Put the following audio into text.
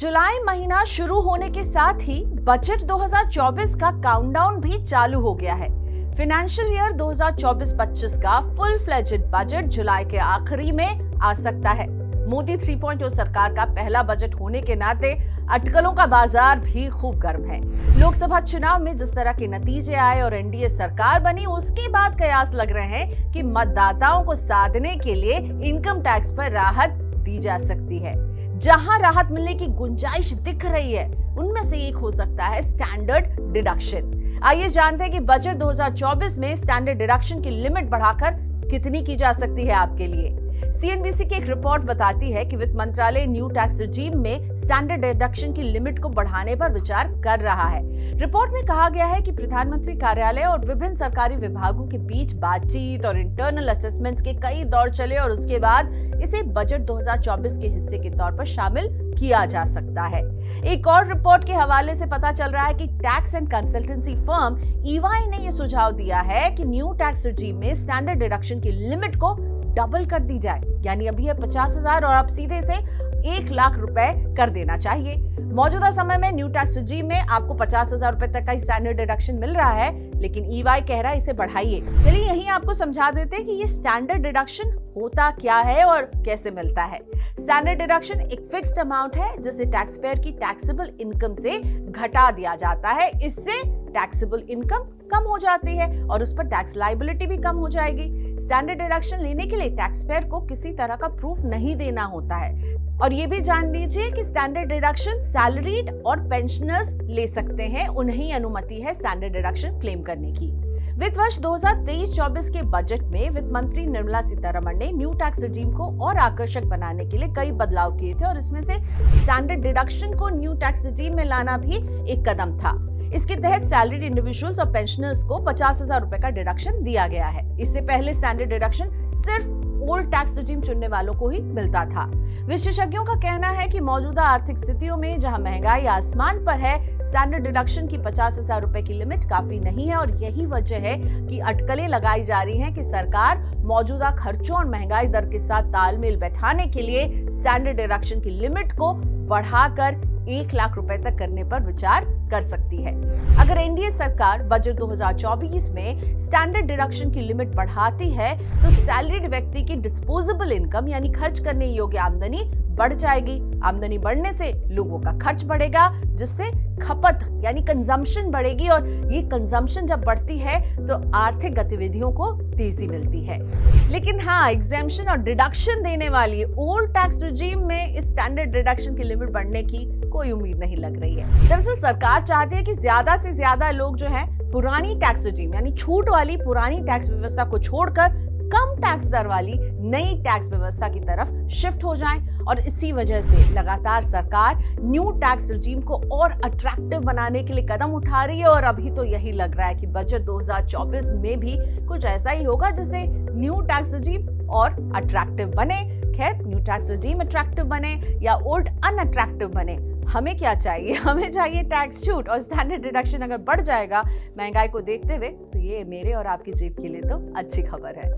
जुलाई महीना शुरू होने के साथ ही बजट 2024 का काउंटडाउन भी चालू हो गया है। फाइनेंशियल ईयर 2024-25 का फुल फ्लेजेड बजट जुलाई के आखिरी में आ सकता है। मोदी 3.0 सरकार का पहला बजट होने के नाते अटकलों का बाजार भी खूब गर्म है। लोकसभा चुनाव में जिस तरह के नतीजे आए और एनडीए सरकार बनी, उसके बाद कयास लग रहे हैं कि मतदाताओं को साधने के लिए इनकम टैक्स पर राहत दी जा सकती है। जहां राहत मिलने की गुंजाइश दिख रही है, उनमें से एक हो सकता है स्टैंडर्ड डिडक्शन। आइए जानते हैं कि बजट 2024 में स्टैंडर्ड डिडक्शन की लिमिट बढ़ाकर कितनी की जा सकती है आपके लिए। सीएनबीसी की एक रिपोर्ट बताती है कि वित्त मंत्रालय न्यू टैक्स रिजीम में स्टैंडर्ड डिडक्शन की लिमिट को बढ़ाने पर विचार कर रहा है। रिपोर्ट में कहा गया है कि प्रधानमंत्री कार्यालय और विभिन्न सरकारी विभागों के बीच बातचीत और इंटरनल असेसमेंट्स के कई दौर चले और उसके बाद इसे बजट 2024 के हिस्से के तौर पर शामिल किया जा सकता है। एक और रिपोर्ट के हवाले से पता चल रहा है कि tax and consultancy firm EY ने यह सुझाव दिया है कि न्यू टैक्स रिजीम में स्टैंडर्ड डिडक्शन की लिमिट को डबल कर दी जाए, यानी अभी है 50,000 और अब सीधे से 1 लाख रुपए कर देना चाहिए। मौजूदा समय में न्यू टैक्स रिजीम में आपको 50,000 रुपए तक का स्टैंडर्ड डिडक्शन मिल रहा है, लेकिन ईवाई कह रहा है इसे बढ़ाइए। चलिए यहीं आपको समझा देते हैं कि ये स्टैंडर्ड डिडक्शन होता क्या है और कैसे मिलता है। स्टैंडर्ड डिडक्शन एक फिक्स्ड अमाउंट है जिसे टैक्स पेयर की टैक्सेबल इनकम से घटा दिया जाता है। इससे टैक्सेबल इनकम कम हो जाती है और उस पर टैक्स लायबिलिटी भी कम हो जाएगी। स्टैंडर्ड डिडक्शन लेने के लिए टैक्स पेयर को किसी तरह का प्रूफ नहीं देना होता है। और ये भी जान लीजिए कि स्टैंडर्ड डिडक्शन सैलरीड और पेंशनर्स ले सकते हैं, उन्हें अनुमति है स्टैंडर्ड डिडक्शन क्लेम करने की। वित्त वर्ष 2023-24 के बजट में वित्त मंत्री निर्मला सीतारमण ने न्यू टैक्स रिजीम को और आकर्षक बनाने के लिए कई बदलाव किए थे और इसमें से स्टैंडर्ड डिडक्शन को न्यू टैक्स रिजीम में लाना भी एक कदम था। इसके तहत सैलरीड इंडिविजुअल्स और पेंशनर्स को 50,000 रुपए का डिडक्शन दिया गया है। इससे पहले स्टैंडर्ड डिडक्शन सिर्फ ओल्ड टैक्स रिजीम चुनने वालों को ही मिलता था। विशेषज्ञों का कहना है कि मौजूदा आर्थिक स्थितियों में जहां महंगाई आसमान पर है, स्टैंडर्ड डिडक्शन की 50,000 रुपए की लिमिट काफी नहीं है और यही वजह है कि अटकलें लगाई जा रही हैं कि सरकार मौजूदा खर्चों और महंगाई दर के साथ तालमेल बैठाने के लिए स्टैंडर्ड डिडक्शन की लिमिट को बढ़ाकर 1 लाख रुपए तक करने पर विचार कर सकती है। अगर एनडीए सरकार बजट 2024 में स्टैंडर्ड डिडक्शन की लिमिट बढ़ाती है तो सैलरीड व्यक्ति की डिस्पोजेबल इनकम यानी खर्च करने योग्य आमदनी बढ़ जाएगी। आमदनी बढ़ने से लोगों का खर्च बढ़ेगा, जिससे खपत यानी कंजम्पशन बढ़ेगी और ये कंजम्पशन जब बढ़ती है तो आर्थिक गतिविधियों को तेजी मिलती है। लेकिन हाँ, एग्जेम्पशन और डिडक्शन देने वाली ओल्ड टैक्स रिजीम में इस स्टैंडर्ड डिडक्शन की लिमिट बढ़ने की कोई उम्मीद नहीं लग रही है। दरअसल सरकार चाहती है कि ज्यादा से ज्यादा लोग जो है पुरानी टैक्स रिजीम यानी छूट वाली पुरानी टैक्स व्यवस्था को छोड़कर कम टैक्स दर वाली नई टैक्स व्यवस्था की तरफ शिफ्ट हो जाएं और इसी वजह से लगातार सरकार न्यू टैक्स रिजीम को और अट्रैक्टिव बनाने के लिए कदम उठा रही है और अभी तो यही लग रहा है कि बजट 2024 में भी कुछ ऐसा ही होगा जिससे न्यू टैक्स रिजीम और अट्रैक्टिव बने। खैर, न्यू टैक्स रिजीम अट्रैक्टिव बने या ओल्ड अनअट्रैक्टिव बने, हमें क्या चाहिए? हमें चाहिए टैक्स छूट और स्टैंडर्ड डिडक्शन अगर बढ़ जाएगा महंगाई को देखते हुए तो ये मेरे और आपकी जेब के लिए तो अच्छी खबर है।